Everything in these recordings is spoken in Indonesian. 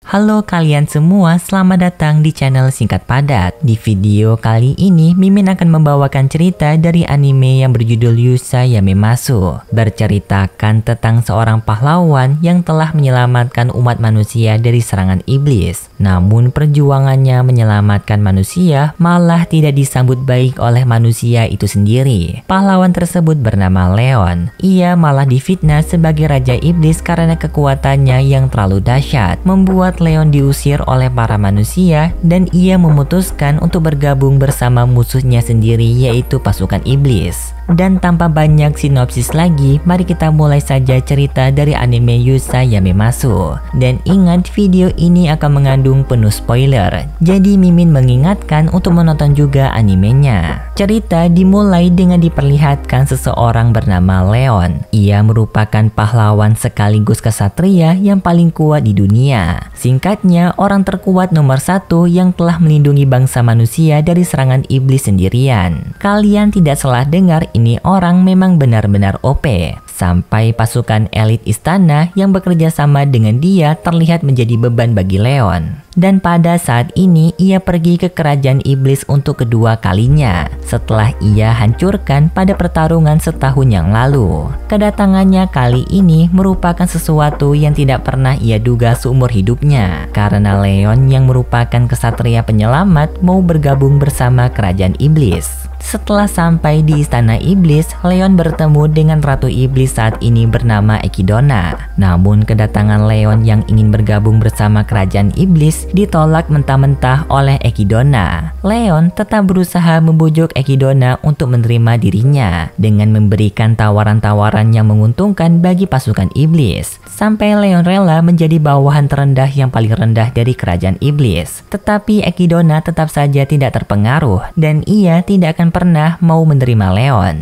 Halo kalian semua, selamat datang di channel Singkat Padat. Di video kali ini, Mimin akan membawakan cerita dari anime yang berjudul Yusha Yamematsu. Berceritakan tentang seorang pahlawan yang telah menyelamatkan umat manusia dari serangan iblis. Namun perjuangannya menyelamatkan manusia malah tidak disambut baik oleh manusia itu sendiri. Pahlawan tersebut bernama Leon. Ia malah difitnah sebagai Raja Iblis karena kekuatannya yang terlalu dahsyat, membuat Leon diusir oleh para manusia dan ia memutuskan untuk bergabung bersama musuhnya sendiri, yaitu pasukan iblis. Dan tanpa banyak sinopsis lagi, mari kita mulai saja cerita dari anime Yusha Yamematsu. Dan ingat, video ini akan mengandung penuh spoiler, jadi Mimin mengingatkan untuk menonton juga animenya. Cerita dimulai dengan diperlihatkan seseorang bernama Leon. Ia merupakan pahlawan sekaligus kesatria yang paling kuat di dunia. Singkatnya, orang terkuat nomor 1 yang telah melindungi bangsa manusia dari serangan iblis sendirian. Kalian tidak salah dengar, ini orang memang benar-benar OP. Sampai pasukan elit istana yang bekerja sama dengan dia terlihat menjadi beban bagi Leon. Dan pada saat ini ia pergi ke kerajaan iblis untuk kedua kalinya setelah ia hancurkan pada pertarungan setahun yang lalu. Kedatangannya kali ini merupakan sesuatu yang tidak pernah ia duga seumur hidupnya, karena Leon yang merupakan kesatria penyelamat mau bergabung bersama kerajaan iblis. Setelah sampai di istana iblis, Leon bertemu dengan Ratu Iblis saat ini bernama Ekidona. Namun kedatangan Leon yang ingin bergabung bersama kerajaan iblis ditolak mentah-mentah oleh Ekidona. Leon tetap berusaha membujuk Ekidona untuk menerima dirinya dengan memberikan tawaran-tawaran yang menguntungkan bagi pasukan iblis. Sampai Leon rela menjadi bawahan terendah yang paling rendah dari kerajaan iblis. Tetapi Ekidona tetap saja tidak terpengaruh dan ia tidak akan pernah mau menerima Leon.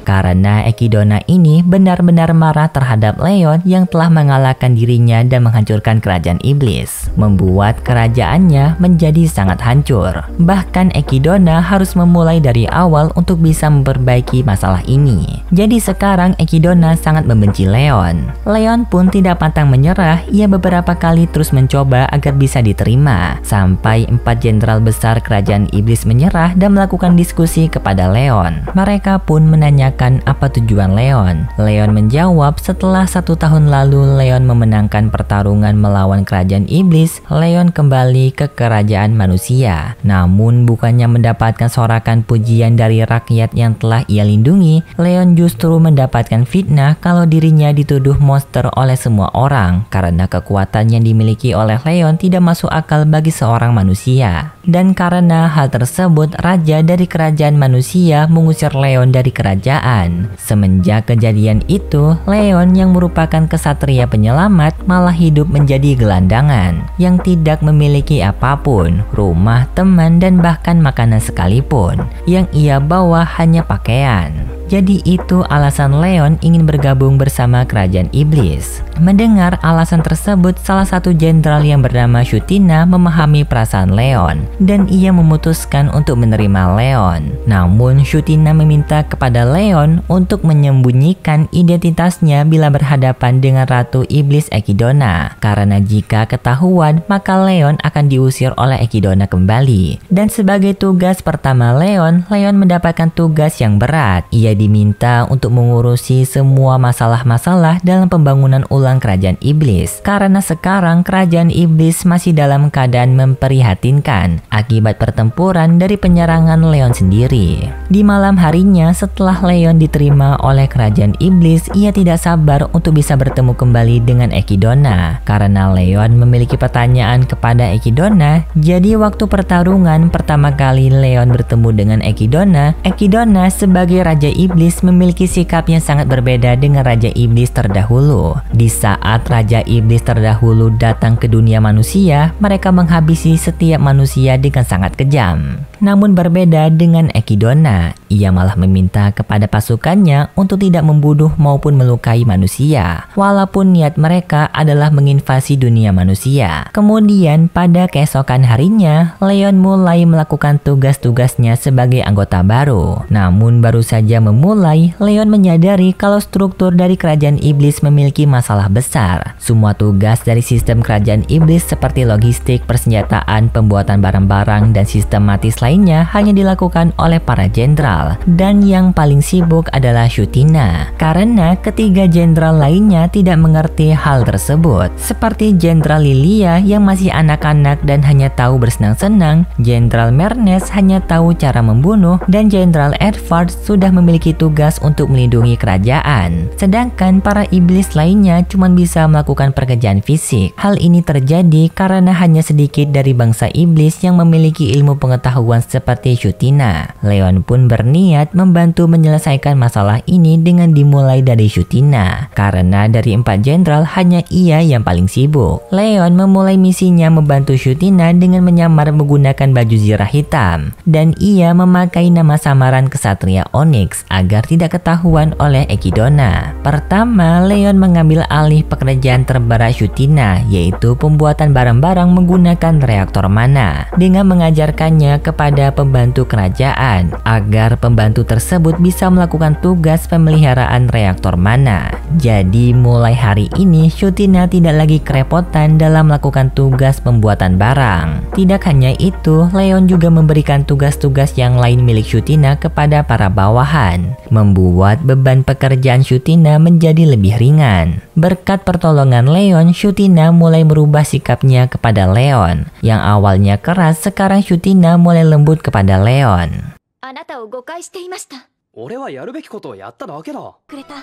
Karena Ekidona ini benar-benar marah terhadap Leon yang telah mengalahkan dirinya dan menghancurkan kerajaan iblis, membuat kerajaannya menjadi sangat hancur. Bahkan Ekidona harus memulai dari awal untuk bisa memperbaiki masalah ini. Jadi sekarang Ekidona sangat membenci Leon. Leon pun tidak pantang menyerah, ia beberapa kali terus mencoba agar bisa diterima. Sampai 4 jenderal besar kerajaan iblis menyerah dan melakukan diskusi kepada Leon. Mereka pun menanyakan apa tujuan Leon. Leon menjawab setelah 1 tahun lalu Leon memenangkan pertarungan melawan kerajaan iblis, Leon kembali ke kerajaan manusia. Namun bukannya mendapatkan sorakan pujian dari rakyat yang telah ia lindungi, Leon justru mendapatkan fitnah kalau dirinya dituduh monster oleh semua orang karena kekuatan yang dimiliki oleh Leon tidak masuk akal bagi seorang manusia. Dan karena hal tersebut, raja dari kerajaan manusia mengusir Leon dari kerajaan. Semenjak kejadian itu, Leon yang merupakan kesatria penyelamat malah hidup menjadi gelandangan yang tidak memiliki apapun, rumah, teman, dan bahkan makanan sekalipun. Yang ia bawa hanya pakaian. Jadi itu alasan Leon ingin bergabung bersama kerajaan iblis. Mendengar alasan tersebut, salah satu jenderal yang bernama Shutina memahami perasaan Leon dan ia memutuskan untuk menerima Leon. Namun Shutina meminta kepada Leon untuk menyembunyikan identitasnya bila berhadapan dengan Ratu Iblis Ekidona, karena jika ketahuan maka Leon akan diusir oleh Ekidona kembali. Dan sebagai tugas pertama Leon mendapatkan tugas yang berat. Ia diminta untuk mengurusi semua masalah-masalah dalam pembangunan ulang kerajaan iblis, karena sekarang kerajaan iblis masih dalam keadaan memprihatinkan akibat pertempuran dari penyerangan Leon sendiri. Di malam harinya setelah Leon diterima oleh kerajaan iblis, ia tidak sabar untuk bisa bertemu kembali dengan Ekidona karena Leon memiliki pertanyaan kepada Ekidona. Jadi waktu pertarungan pertama kali Leon bertemu dengan Ekidona, Ekidona sebagai Raja Iblis memiliki sikap yang sangat berbeda dengan Raja Iblis terdahulu. Di saat Raja Iblis terdahulu datang ke dunia manusia, mereka menghabisi setiap manusia dengan sangat kejam. Namun berbeda dengan Ekidona, ia malah meminta kepada pasukannya untuk tidak membunuh maupun melukai manusia, walaupun niat mereka adalah menginvasi dunia manusia. Kemudian pada keesokan harinya, Leon mulai melakukan tugas-tugasnya sebagai anggota baru. Namun baru saja memulai, Leon menyadari kalau struktur dari kerajaan iblis memiliki masalah besar. Semua tugas dari sistem kerajaan iblis seperti logistik, persenjataan, pembuatan barang-barang, dan sistematis lainnya hanya dilakukan oleh para jenderal. Dan yang paling sibuk adalah Shutina, karena ketiga jenderal lainnya tidak mengerti hal tersebut. Seperti Jenderal Lilia yang masih anak-anak dan hanya tahu bersenang-senang, Jenderal Mernes hanya tahu cara membunuh, dan Jenderal Edward sudah memiliki tugas untuk melindungi kerajaan. Sedangkan para iblis lainnya cuma bisa melakukan pekerjaan fisik. Hal ini terjadi karena hanya sedikit dari bangsa iblis yang memiliki ilmu pengetahuan seperti Shutina. Leon pun berniat membantu menyelesaikan masalah ini dengan dimulai dari Shutina, karena dari 4 jenderal hanya ia yang paling sibuk. Leon memulai misinya membantu Shutina dengan menyamar menggunakan baju zirah hitam, dan ia memakai nama samaran Kesatria Onyx agar tidak ketahuan oleh Ekidona. Pertama, Leon mengambil alih pekerjaan terberat Shutina, yaitu pembuatan barang-barang menggunakan reaktor mana, dengan mengajarkannya kepada pembantu kerajaan agar pembantu tersebut bisa melakukan tugas pemeliharaan reaktor mana. Jadi mulai hari ini Shutina tidak lagi kerepotan dalam melakukan tugas pembuatan barang. Tidak hanya itu, Leon juga memberikan tugas-tugas yang lain milik Shutina kepada para bawahan, membuat beban pekerjaan Shutina menjadi lebih ringan. Berkat pertolongan Leon, Shutina mulai merubah sikapnya kepada Leon. Yang awalnya keras, sekarang Shutina mulai lembut kepada Leon. あなたを誤解していました。俺はやるべきことをやっただけだ。くれた。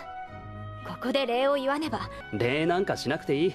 ここで礼を言わねば。礼なんかしなくていい。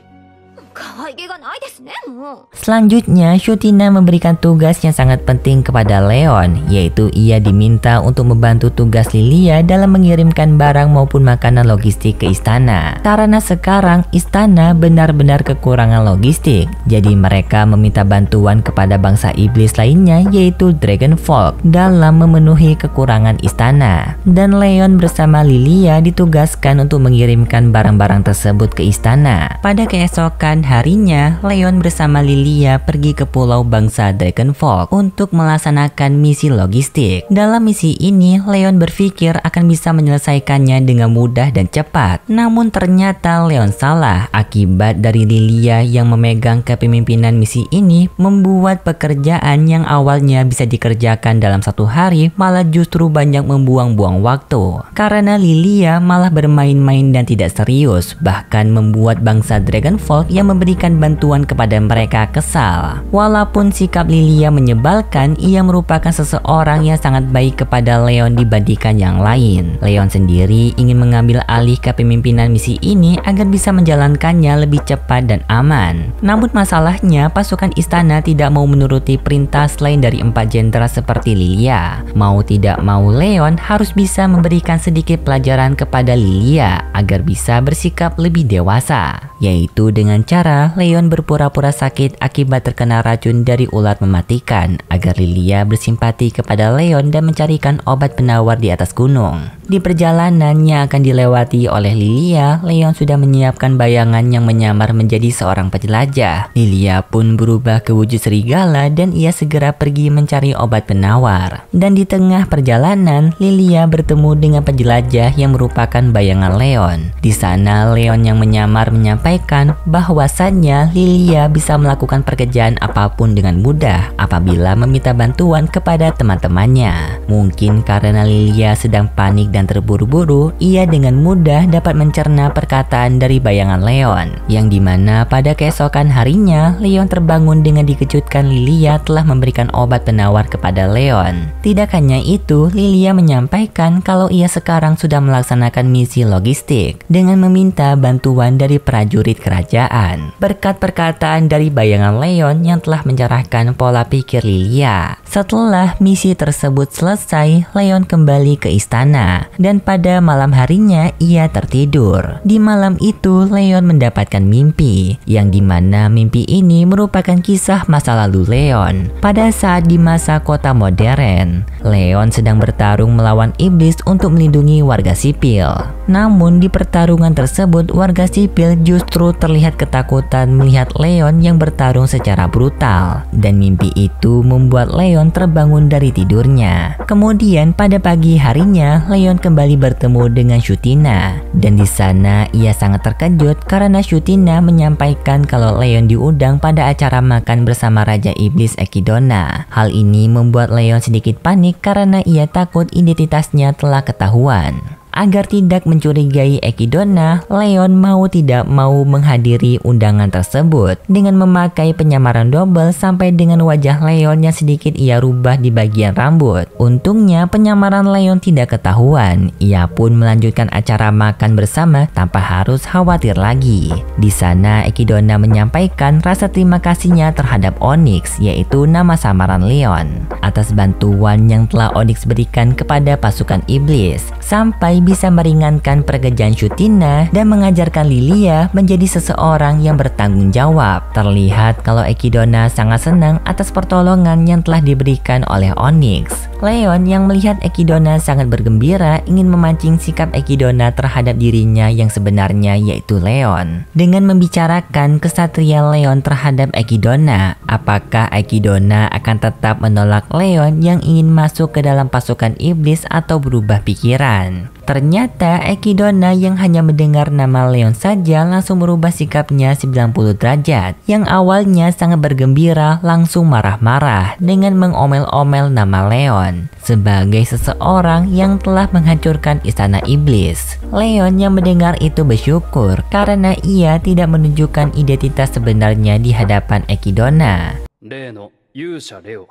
可愛げがないですね、もう。 Selanjutnya, Shutina memberikan tugas yang sangat penting kepada Leon, yaitu ia diminta untuk membantu tugas Lilia dalam mengirimkan barang maupun makanan logistik ke istana. Karena sekarang istana benar-benar kekurangan logistik, jadi mereka meminta bantuan kepada bangsa iblis lainnya, yaitu Dragonfolk, dalam memenuhi kekurangan istana. Dan Leon bersama Lilia ditugaskan untuk mengirimkan barang-barang tersebut ke istana. Pada keesokan harinya, Leon bersama Lilia pergi ke pulau bangsa Dragonfolk untuk melaksanakan misi logistik. Dalam misi ini, Leon berpikir akan bisa menyelesaikannya dengan mudah dan cepat. Namun ternyata Leon salah. Akibat dari Lilia yang memegang kepemimpinan misi ini membuat pekerjaan yang awalnya bisa dikerjakan dalam 1 hari malah justru banyak membuang-buang waktu. Karena Lilia malah bermain-main dan tidak serius, bahkan membuat bangsa Dragonfolk yang memberikan bantuan kepada mereka kesal. Walaupun sikap Lilia menyebalkan, ia merupakan seseorang yang sangat baik kepada Leon dibandingkan yang lain. Leon sendiri ingin mengambil alih kepemimpinan misi ini agar bisa menjalankannya lebih cepat dan aman. Namun masalahnya, pasukan istana tidak mau menuruti perintah selain dari 4 jenderal seperti Lilia. Mau tidak mau, Leon harus bisa memberikan sedikit pelajaran kepada Lilia agar bisa bersikap lebih dewasa, yaitu dengan cara Leon berpura-pura sakit akibat terkena racun dari ular mematikan agar Lilia bersimpati kepada Leon dan mencarikan obat penawar di atas gunung. Di perjalanan yang akan dilewati oleh Lilia, Leon sudah menyiapkan bayangan yang menyamar menjadi seorang penjelajah. Lilia pun berubah ke wujud serigala dan ia segera pergi mencari obat penawar. Dan di tengah perjalanan, Lilia bertemu dengan penjelajah yang merupakan bayangan Leon. Di sana, Leon yang menyamar menyampaikan bahwasannya Lilia bisa melakukan pekerjaan apapun dengan mudah apabila meminta bantuan kepada teman-temannya. Mungkin karena Lilia sedang panik dan terburu-buru, ia dengan mudah dapat mencerna perkataan dari bayangan Leon, yang dimana pada keesokan harinya Leon terbangun dengan dikejutkan Lilia telah memberikan obat penawar kepada Leon. Tidak hanya itu, Lilia menyampaikan kalau ia sekarang sudah melaksanakan misi logistik dengan meminta bantuan dari prajurit kerajaan. Berkat perkataan dari bayangan Leon yang telah mencerahkan pola pikir Lilia, Setelah misi tersebut selesai, Leon kembali ke istana dan pada malam harinya ia tertidur. Di malam itu Leon mendapatkan mimpi, yang dimana mimpi ini merupakan kisah masa lalu Leon. Pada saat di masa kota modern, Leon sedang bertarung melawan iblis untuk melindungi warga sipil. Namun di pertarungan tersebut warga sipil justru terlihat ketakutan melihat Leon yang bertarung secara brutal, dan mimpi itu membuat Leon terbangun dari tidurnya. Kemudian pada pagi harinya Leon kembali bertemu dengan Shutina, dan di sana ia sangat terkejut karena Shutina menyampaikan kalau Leon diundang pada acara makan bersama Raja Iblis Ekidona. Hal ini membuat Leon sedikit panik karena ia takut identitasnya telah ketahuan. Agar tidak mencurigai Ekidona, Leon mau tidak mau menghadiri undangan tersebut dengan memakai penyamaran double sampai dengan wajah Leon yang sedikit ia rubah di bagian rambut. Untungnya penyamaran Leon tidak ketahuan. Ia pun melanjutkan acara makan bersama tanpa harus khawatir lagi. Di sana Ekidona menyampaikan rasa terima kasihnya terhadap Onyx, yaitu nama samaran Leon, atas bantuan yang telah Onyx berikan kepada pasukan iblis sampai bisa meringankan pekerjaan Shutina dan mengajarkan Lilia menjadi seseorang yang bertanggung jawab. Terlihat kalau Ekidona sangat senang atas pertolongan yang telah diberikan oleh Onyx. Leon yang melihat Ekidona sangat bergembira ingin memancing sikap Ekidona terhadap dirinya yang sebenarnya, yaitu Leon, dengan membicarakan kesatria Leon terhadap Ekidona. Apakah Ekidona akan tetap menolak Leon yang ingin masuk ke dalam pasukan iblis atau berubah pikiran? Ternyata Ekidona yang hanya mendengar nama Leon saja langsung merubah sikapnya 90 derajat. Yang awalnya sangat bergembira langsung marah-marah dengan mengomel-omel nama Leon sebagai seseorang yang telah menghancurkan istana iblis. Leon yang mendengar itu bersyukur karena ia tidak menunjukkan identitas sebenarnya di hadapan Ekidona. 例の勇者レオ、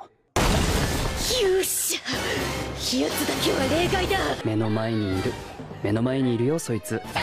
勇者、やつだけは例外だ。目の前にいるよそいつ。あん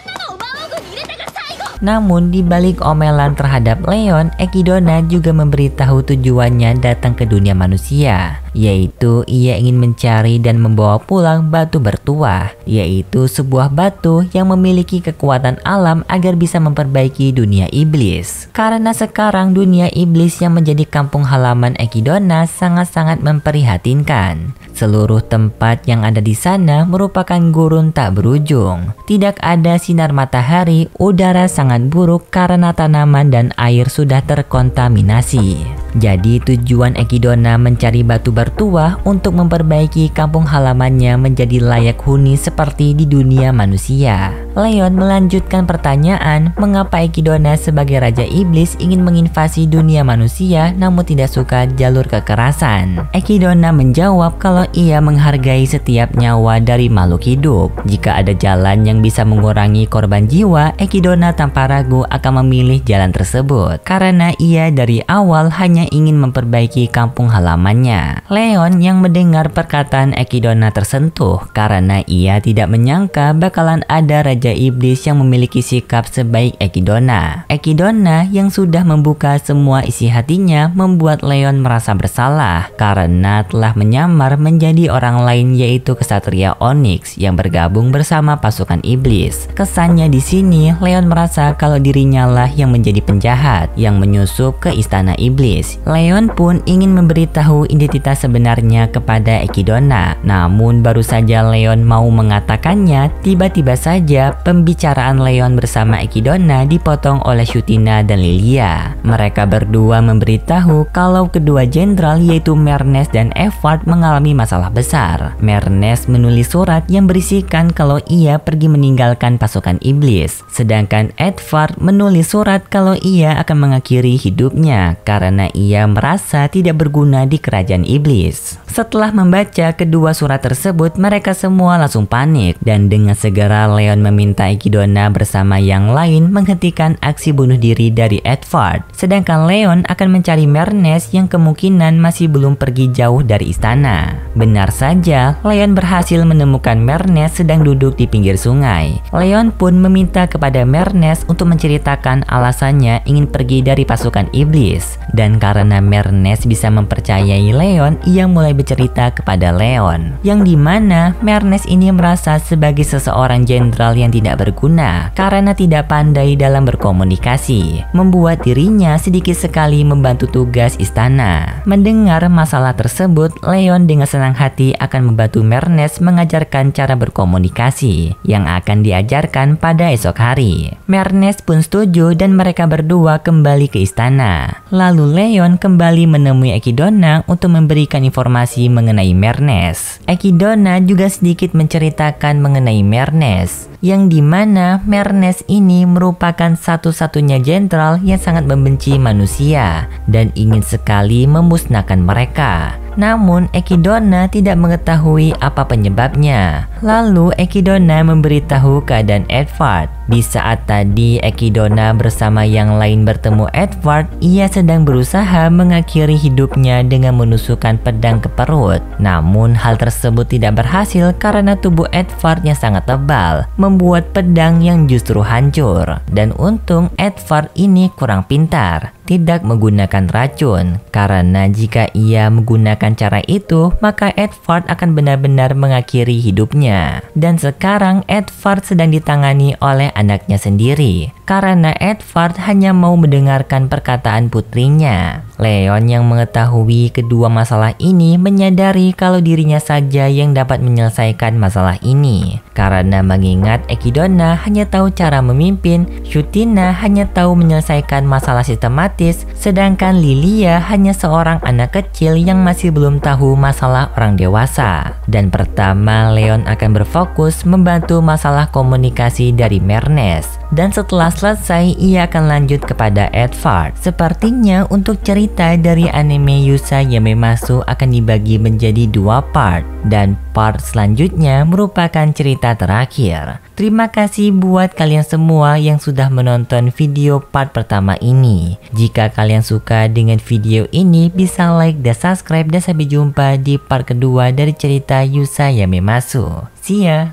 なのを魔王軍に入れてから最後。 Namun di balik omelan terhadap Leon, Ekidona juga memberitahu tujuannya datang ke dunia manusia, yaitu ia ingin mencari dan membawa pulang batu bertuah, yaitu sebuah batu yang memiliki kekuatan alam agar bisa memperbaiki dunia iblis. Karena sekarang dunia iblis yang menjadi kampung halaman Ekidona sangat-sangat memprihatinkan. Seluruh tempat yang ada di sana merupakan gurun tak berujung. Tidak ada sinar matahari, udara sangat buruk karena tanaman dan air sudah terkontaminasi. Jadi tujuan Ekidona mencari batu bertuah untuk memperbaiki kampung halamannya menjadi layak huni seperti di dunia manusia. Leon melanjutkan pertanyaan mengapa Ekidona sebagai Raja Iblis ingin menginvasi dunia manusia namun tidak suka jalur kekerasan. Ekidona menjawab kalau ia menghargai setiap nyawa dari makhluk hidup. Jika ada jalan yang bisa mengurangi korban jiwa, Ekidona tanpa ragu akan memilih jalan tersebut karena ia dari awal hanya ingin memperbaiki kampung halamannya. Leon yang mendengar perkataan Ekidona tersentuh karena ia tidak menyangka bakalan ada Raja Iblis yang memiliki sikap sebaik Ekidona. Ekidona yang sudah membuka semua isi hatinya membuat Leon merasa bersalah karena telah menyamar menjadi orang lain, yaitu kesatria Onyx yang bergabung bersama pasukan iblis. Kesannya di sini Leon merasa kalau dirinya lah yang menjadi penjahat yang menyusup ke istana iblis. Leon pun ingin memberitahu identitas sebenarnya kepada Ekidona. Namun baru saja Leon mau mengatakannya, tiba-tiba saja pembicaraan Leon bersama Ekidona dipotong oleh Shutina dan Lilia. Mereka berdua memberitahu kalau kedua jenderal yaitu Mernes dan Evard mengalami masalah besar. Mernes menulis surat yang berisikan kalau ia pergi meninggalkan pasukan iblis. Sedangkan Edward menulis surat kalau ia akan mengakhiri hidupnya karena ia merasa tidak berguna di kerajaan iblis. Setelah membaca kedua surat tersebut, mereka semua langsung panik dan dengan segera Leon meminta Ekidona bersama yang lain menghentikan aksi bunuh diri dari Edward. Sedangkan Leon akan mencari Mernes yang kemungkinan masih belum pergi jauh dari istana. Benar saja, Leon berhasil menemukan Mernes sedang duduk di pinggir sungai. Leon pun meminta kepada Mernes untuk menceritakan alasannya ingin pergi dari pasukan iblis. Dan karena karena Mernes bisa mempercayai Leon, ia mulai bercerita kepada Leon, yang dimana Mernes ini merasa sebagai seseorang jenderal yang tidak berguna karena tidak pandai dalam berkomunikasi, membuat dirinya sedikit sekali membantu tugas istana. Mendengar masalah tersebut, Leon dengan senang hati akan membantu Mernes mengajarkan cara berkomunikasi yang akan diajarkan pada esok hari. Mernes pun setuju dan mereka berdua kembali ke istana. Lalu Leon kembali menemui Ekidona untuk memberikan informasi mengenai Mernes. Ekidona juga sedikit menceritakan mengenai Mernes, yang dimana Mernes ini merupakan satu-satunya jenderal yang sangat membenci manusia dan ingin sekali memusnahkan mereka. Namun Ekidona tidak mengetahui apa penyebabnya. Lalu Ekidona memberitahu keadaan Edward. Di saat tadi Ekidona bersama yang lain bertemu Edward, ia sedang berusaha mengakhiri hidupnya dengan menusukkan pedang ke perut. Namun hal tersebut tidak berhasil karena tubuh Edward yang sangat tebal membuat pedang yang justru hancur. Dan untung Edward ini kurang pintar, tidak menggunakan racun, karena jika ia menggunakan cara itu, maka Edward akan benar-benar mengakhiri hidupnya. Dan sekarang Edward sedang ditangani oleh anaknya sendiri, karena Edward hanya mau mendengarkan perkataan putrinya. Leon yang mengetahui kedua masalah ini menyadari kalau dirinya saja yang dapat menyelesaikan masalah ini, karena mengingat Ekidona hanya tahu cara memimpin, Yutina hanya tahu menyelesaikan masalah sistematis, sedangkan Lilia hanya seorang anak kecil yang masih belum tahu masalah orang dewasa. Dan pertama Leon akan berfokus membantu masalah komunikasi dari Mernes, dan setelah selesai ia akan lanjut kepada Edward. Sepertinya untuk cerita dari anime Yusa Yamemasu akan dibagi menjadi 2 part, dan part selanjutnya merupakan cerita terakhir. Terima kasih buat kalian semua yang sudah menonton video part pertama ini. Jika kalian suka dengan video ini, bisa like dan subscribe, dan sampai jumpa di part kedua dari cerita Yusa Yamemasu. See ya!